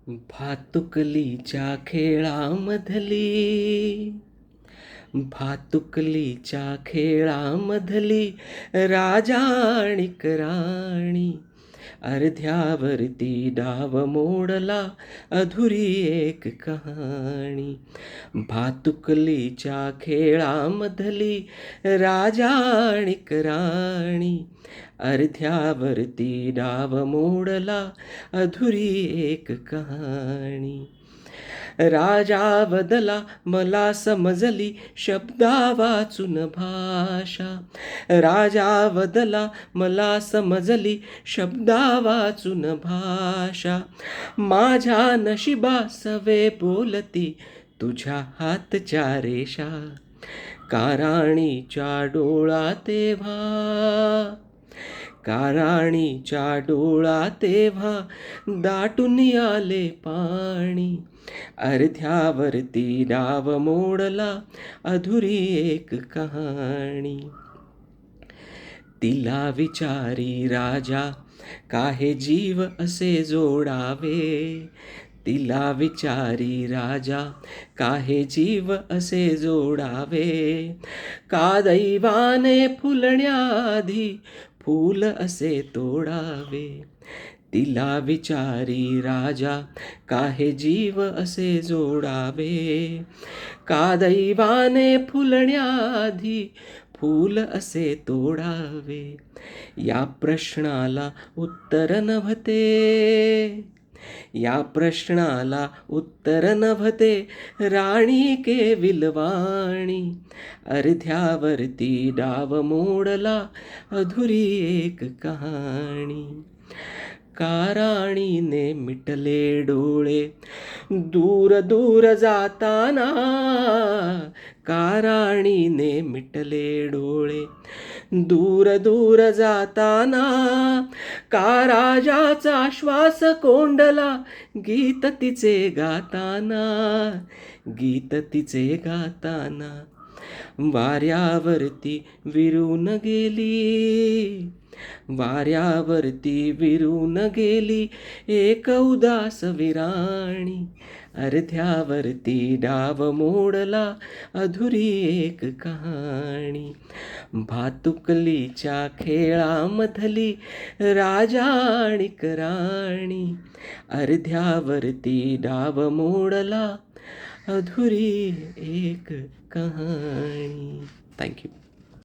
भातुकलीच्या खेळामधली, भातुकलीच्या खेळामधली राजा आणि राणी, अर्ध्यावरती डाव मोडला, अधुरी एक कहाणी. भातुकलीच्या खेळामधली राजा आणि राणी, अर्ध्यावरती डाव मोडला, अधुरी एक कहाणी. राजा बदला मला समजली, शब्दा वाचून भाषा. राजा बदला मला समजली, शब्दा वाचून भाषा. माझ्या नशिबा सवे बोलती, तुझ्या हातच्या रेषा. काराणीच्या डोळा तेव्हा, काराणीच्या डोळा तेव्हा दाटून आले पाणी. अर्ध्यावरती डाव मोडला, अधुरी एक कहाणी. तिला विचारी राजा, काहे जीव असे जोडावे. तिला विचारी राजा, काहे जीव असे जोडावे. का दैवाने फुलण्याआधी फूल असे तोडावे. तिला विचारी राजा, काहे जीव असे जोडावे. का दैवाने फुलण्याआधी फूल असे तोडावे. या प्रश्नाला उत्तर नव्हते, या प्रश्नाला उत्तर नव्हते, राणी केविलवाणी. अर्ध्यावरती डाव मोडला, अधुरी एक कहाणी. काराणीने मिटले डोळे दूर दूर जाताना. काराणीने मिटले डोळे दूर दूर जाताना. का राजाचा श्वास कोंडला, गीत तिचे गाताना. गीत तिचे गाताना. वाऱ्यावरती विरून गेली, वाऱ्यावरती विरून गेली एक उदास विराणी. अर्ध्यावरती डाव मोडला, अधुरी एक कहाणी. भातुकलीच्या खेळामधली राजा आणि राणी, अर्ध्यावरती डाव मोडला, अधुरी एक कहाणी. थँक्यू.